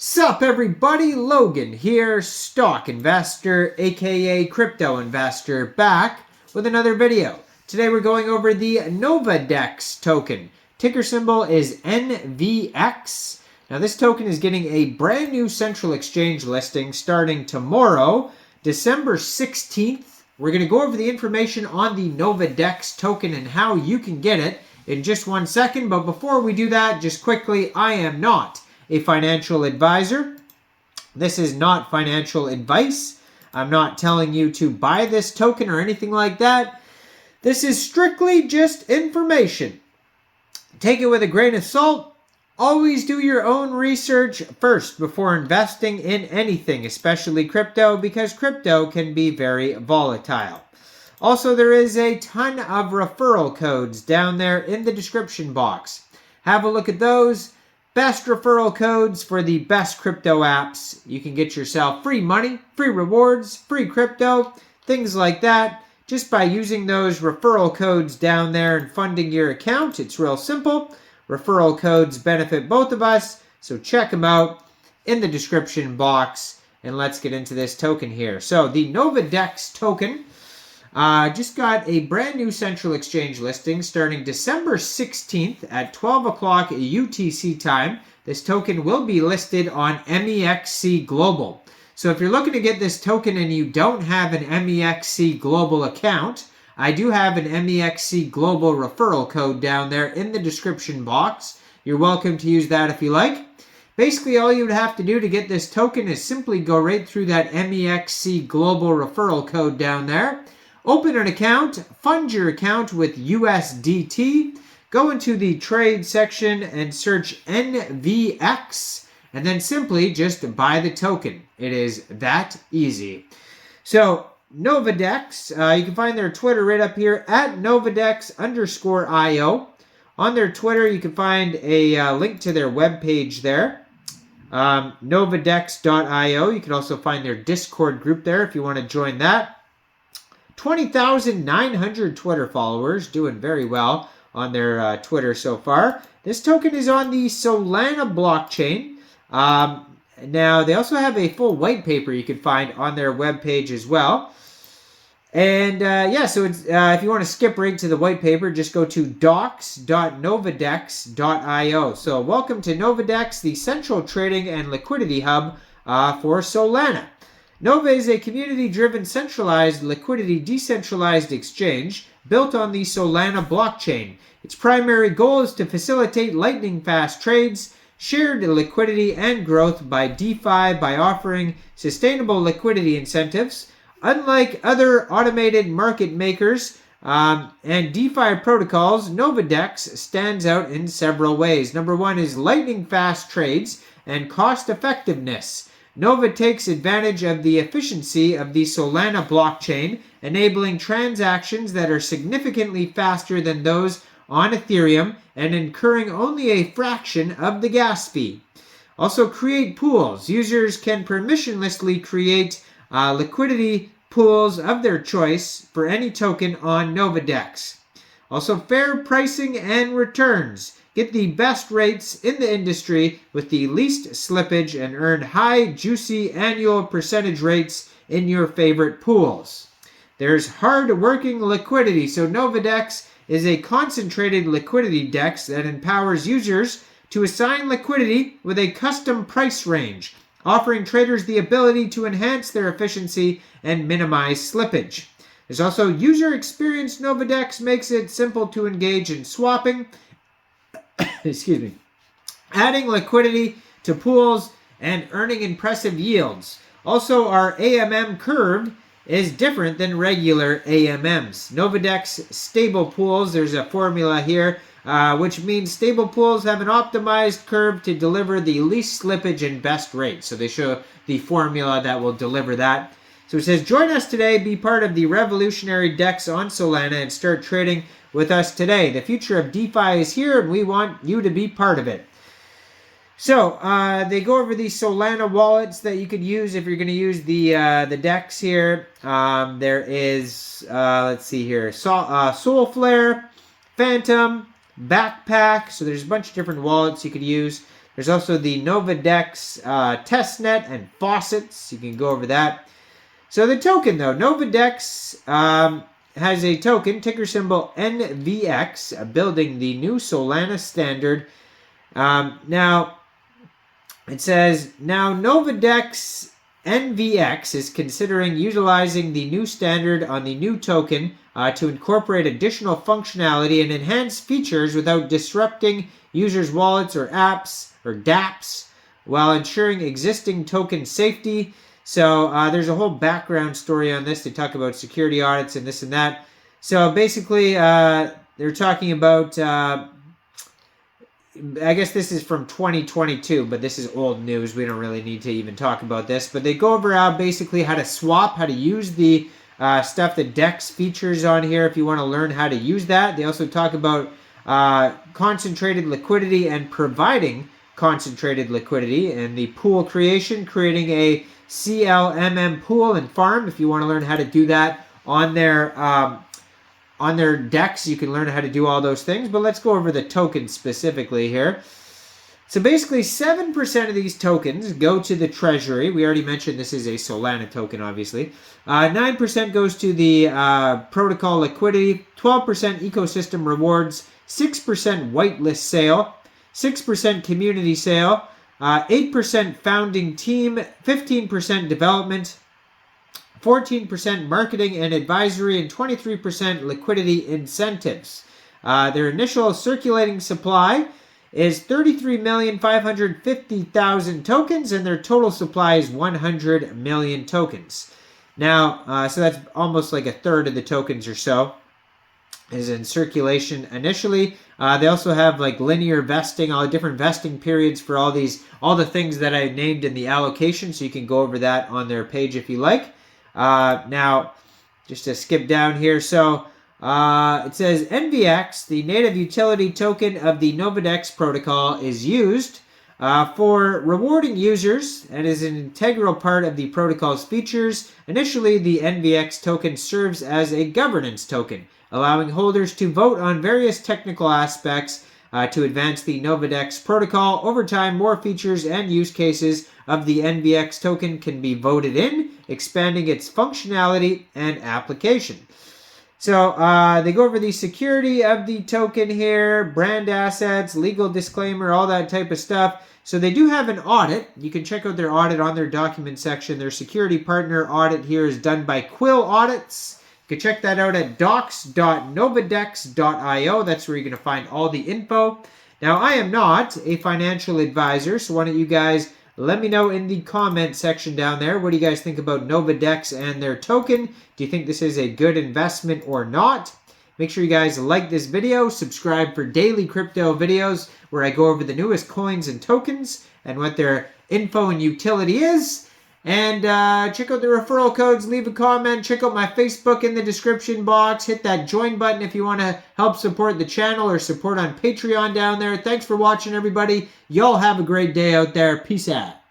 Sup everybody, Logan here, stock investor aka crypto investor, back with another video. Today we're going over the Novadex token. Ticker symbol is NVX. Now this token is getting a brand new central exchange listing starting tomorrow, December 16th. We're going to go over the information on the Novadex token and how you can get it in just 1 second. But before we do that, just quickly, I am not a financial advisor. This is not financial advice. I'm not telling you to buy this token or anything like that. This is strictly just information. Take it with a grain of salt. Always do your own research first before investing in anything, especially crypto, because crypto can be very volatile. Also, there is a ton of referral codes down there in the description box. Have a look at those. Best referral codes for the best crypto apps. You can get yourself free money, free rewards, free crypto, things like that, just by using those referral codes down there and funding your account. It's real simple. Referral codes benefit both of us, so check them out in the description box. And let's get into this token here. So the Novadex token just got a brand new central exchange listing starting December 16th at 12 o'clock UTC time. This token will be listed on Mexc Global. So if you're looking to get this token and you don't have an Mexc Global account, I do have an Mexc Global referral code down there in the description box. You're welcome to use that if you like. Basically, all you would have to do to get this token is simply go right through that Mexc Global referral code down there. Open an account, fund your account with USDT, go into the trade section and search NVX, and then simply just buy the token. It is that easy. So, Novadex, you can find their Twitter right up here, at Novadex_IO. On their Twitter, you can find a link to their webpage there, Novadex.io. You can also find their Discord group there if you want to join that. 20,900 Twitter followers, doing very well on their Twitter so far. This token is on the Solana blockchain. Now, they also have a full white paper you can find on their webpage as well. And yeah, so it's, if you want to skip right to the white paper, just go to docs.novadex.io. So welcome to Novadex, the central trading and liquidity hub for Solana. Nova is a community-driven, centralized, liquidity, decentralized exchange built on the Solana blockchain. Its primary goal is to facilitate lightning-fast trades, shared liquidity, and growth by DeFi by offering sustainable liquidity incentives. Unlike other automated market makers and DeFi protocols, Novadex stands out in several ways. Number one is lightning-fast trades and cost-effectiveness. Nova takes advantage of the efficiency of the Solana blockchain, enabling transactions that are significantly faster than those on Ethereum and incurring only a fraction of the gas fee. Also, create pools. Users can permissionlessly create liquidity pools of their choice for any token on Novadex. Also, fair pricing and returns. Get the best rates in the industry with the least slippage and earn high, juicy annual percentage rates in your favorite pools. There's hard-working liquidity. So Novadex is a concentrated liquidity DEX that empowers users to assign liquidity with a custom price range, offering traders the ability to enhance their efficiency and minimize slippage. There's also user experience. Novadex makes it simple to engage in swapping, excuse me, adding liquidity to pools and earning impressive yields. Also, our AMM curve is different than regular AMMs. Novadex stable pools, there's a formula here, which means stable pools have an optimized curve to deliver the least slippage and best rate. So they show the formula that will deliver that. So it says, join us today, be part of the revolutionary DEX on Solana, and start trading with us today. The future of DeFi is here, and we want you to be part of it. So they go over the Solana wallets that you could use if you're going to use the DEX here. There is, let's see here, Soulflare, Phantom, Backpack. So there's a bunch of different wallets you could use. There's also the Novadex testnet and faucets. You can go over that. So the token, though, Novadex has a token, ticker symbol NVX, building the new Solana standard. Now, it says, now Novadex NVX is considering utilizing the new standard on the new token to incorporate additional functionality and enhance features without disrupting users' wallets or apps or dApps while ensuring existing token safety. So there's a whole background story on this. They talk about security audits and this and that. So basically, they're talking about, I guess this is from 2022, but this is old news. We don't really need to even talk about this. But they go over basically how to swap, how to use the stuff that DEX features on here if you want to learn how to use that. They also talk about concentrated liquidity and providing concentrated liquidity and the pool creation, creating a CLMM pool and farm. If you want to learn how to do that on their DEX, you can learn how to do all those things. But let's go over the tokens specifically here. So basically 7% of these tokens go to the treasury. We already mentioned this is a Solana token, obviously. 9% goes to the protocol liquidity, 12% ecosystem rewards, 6% whitelist sale, 6% community sale, 8% founding team, 15% development, 14% marketing and advisory, and 23% liquidity incentives. Their initial circulating supply is 33,550,000 tokens, and their total supply is 100 million tokens. Now, so that's almost like a third of the tokens or so is in circulation initially. They also have like linear vesting, all the different vesting periods for all the things that I named in the allocation. So you can go over that on their page if you like. Now, just to skip down here. So it says NVX, the native utility token of the Novadex protocol, is used for rewarding users and is an integral part of the protocol's features. Initially, the NVX token serves as a governance token, allowing holders to vote on various technical aspects to advance the Novadex protocol. Over time, more features and use cases of the NVX token can be voted in, expanding its functionality and application. So they go over the security of the token here, brand assets, legal disclaimer, all that type of stuff. So they do have an audit. You can check out their audit on their document section. Their security partner audit here is done by Quill Audits. You can check that out at docs.novadex.io. That's where you're going to find all the info. Now, I am not a financial advisor, so why don't you guys let me know in the comment section down there. What do you guys think about Novadex and their token? Do you think this is a good investment or not? Make sure you guys like this video, subscribe for daily crypto videos where I go over the newest coins and tokens and what their info and utility is. And check out the referral codes, leave a comment, check out my Facebook in the description box, hit that join button if you want to help support the channel or support on Patreon down there. Thanks for watching, everybody. Y'all have a great day out there. Peace out.